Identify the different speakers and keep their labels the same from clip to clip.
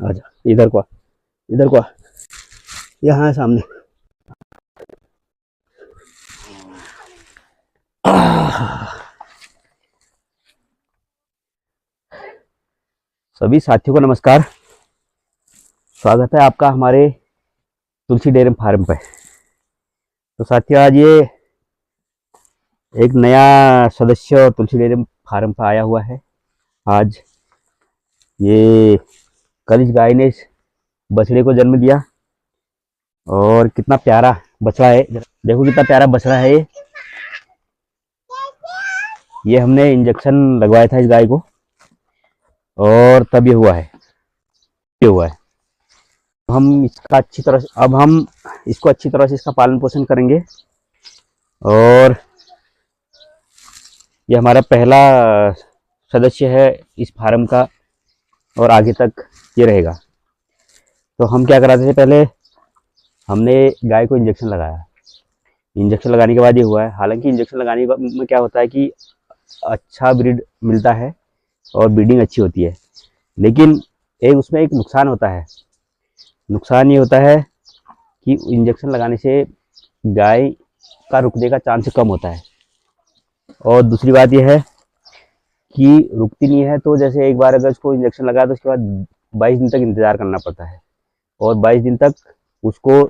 Speaker 1: आजा, इधर को आ, इधर को आ, यहाँ है सामने। सभी साथियों को नमस्कार। स्वागत है आपका हमारे तुलसी डेयरी फार्म पे। तो साथियों, आज ये एक नया सदस्य तुलसी डेयरी फार्म पर आया हुआ है। आज ये कल इस गाय ने इस बछड़े को जन्म दिया और कितना प्यारा बछड़ा है। देखो कितना प्यारा बछड़ा है ये हमने इंजेक्शन लगवाया था इस गाय को और तब ये हुआ है। हम इसका अच्छी तरह से हम इसको अच्छी तरह से इसका पालन पोषण करेंगे और ये हमारा पहला सदस्य है इस फार्म का और आगे तक ये रहेगा। तो हम क्या कराते थे, पहले हमने गाय को इंजेक्शन लगाया। इंजेक्शन लगाने के बाद ये हुआ है। हालांकि इंजेक्शन लगाने में क्या होता है कि अच्छा ब्रीड मिलता है और ब्रीडिंग अच्छी होती है, लेकिन उसमें एक नुकसान होता है। नुकसान ये होता है कि इंजेक्शन लगाने से गाय का रुकने का चांस कम होता है। और दूसरी बात यह है कि रुकती नहीं है, तो जैसे एक बार अगर उसको इंजेक्शन लगाया तो उसके बाद 22 दिन तक इंतज़ार करना पड़ता है और 22 दिन तक उसको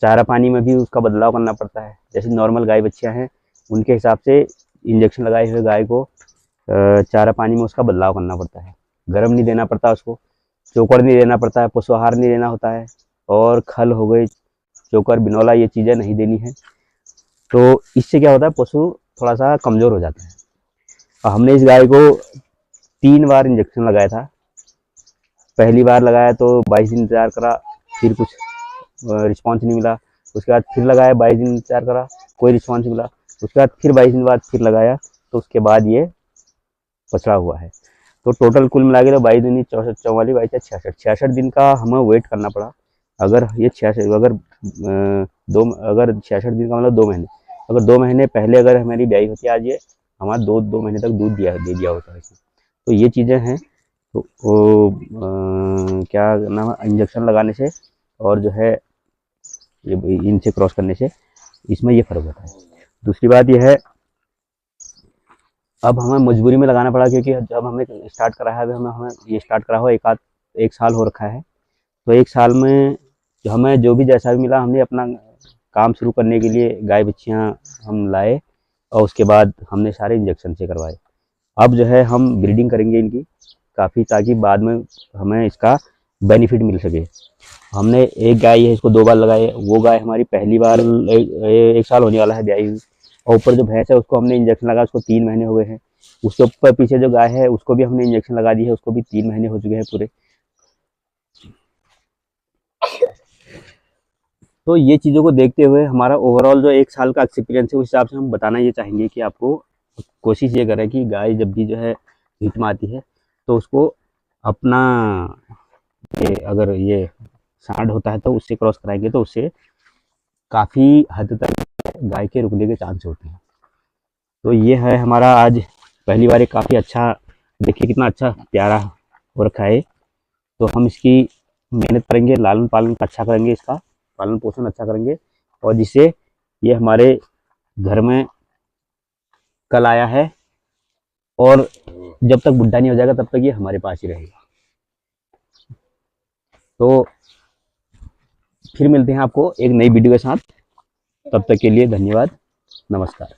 Speaker 1: चारा पानी में भी उसका बदलाव करना पड़ता है। जैसे नॉर्मल गाय बच्चियाँ हैं उनके हिसाब से इंजेक्शन लगाए हुए गाय को चारा पानी में उसका बदलाव करना पड़ता है। गर्म नहीं देना पड़ता उसको, चोकर नहीं देना पड़ता है, पशु आहार नहीं देना होता है, और खल हो गई, चोकर, बिनौला, ये चीज़ें नहीं देनी है। तो इससे क्या होता है, पशु थोड़ा सा कमज़ोर हो जाता है। और हमने इस गाय को 3 बार इंजेक्शन लगाया था। पहली बार लगाया तो 22 दिन इंतज़ार करा, फिर कुछ रिस्पॉन्स नहीं मिला। उसके बाद फिर लगाया, 22 दिन इंतज़ार करा, कोई रिस्पॉन्स नहीं मिला। उसके बाद फिर 22 दिन बाद फिर लगाया, तो उसके बाद ये बछड़ा हुआ है। तो टोटल कुल मिला के तो 22 दिन, 64, 44, 22, 66 दिन का हमें वेट करना पड़ा। अगर ये 66 अगर 66 दिन का मतलब 2 महीने, अगर 2 महीने पहले अगर हमारी ब्याई होती, आज ये हमारा 2 महीने तक दूध दे दिया होता है इसमें। तो ये चीज़ें हैं। तो क्या नाम है, इंजेक्शन लगाने से और जो है ये इनसे क्रॉस करने से इसमें ये फ़र्क होता है। दूसरी बात ये है, अब हमें मजबूरी में लगाना पड़ा, क्योंकि जब हमें स्टार्ट करा है, अभी हमें ये स्टार्ट करा हुआ एक साल हो रखा है। तो एक साल में हमें जो भी जैसा भी मिला, हमने अपना काम शुरू करने के लिए गाय बच्चियाँ हम लाए और उसके बाद हमने सारे इंजेक्शन से करवाए। अब जो है हम ब्रीडिंग करेंगे इनकी काफ़ी, ताकि बाद में हमें इसका बेनिफिट मिल सके। हमने एक गाय है, इसको 2 बार लगाए। वो गाय हमारी पहली बार एक साल होने वाला है ब्याई हुई, और ऊपर जो भैंस है उसको हमने इंजेक्शन लगाया, उसको 3 महीने हो गए हैं। उसके ऊपर पीछे जो गाय है उसको भी हमने इंजेक्शन लगा दी है, उसको भी 3 महीने हो चुके हैं पूरे। तो ये चीज़ों को देखते हुए हमारा ओवरऑल जो 1 साल का एक्सपीरियंस है, उस हिसाब से हम बताना ये चाहेंगे कि आपको कोशिश ये करें कि गाय जब भी जो है हिट में आती है तो उसको अपना अगर ये सांड होता है तो उससे क्रॉस कराएंगे, तो उससे काफ़ी हद तक गाय के रुकने के चांस होते हैं। तो ये है हमारा आज पहली बार एक काफ़ी अच्छा, देखिए कितना अच्छा प्यारा हो रखा है। तो हम इसकी मेहनत करेंगे, लालन पालन अच्छा करेंगे, इसका पालन पोषण अच्छा करेंगे, और जिससे ये हमारे घर में कल आया है और जब तक बुढ़ा नहीं हो जाएगा तब तक ये हमारे पास ही रहेगा। तो फिर मिलते हैं आपको एक नई वीडियो के साथ। तब तक के लिए धन्यवाद, नमस्कार।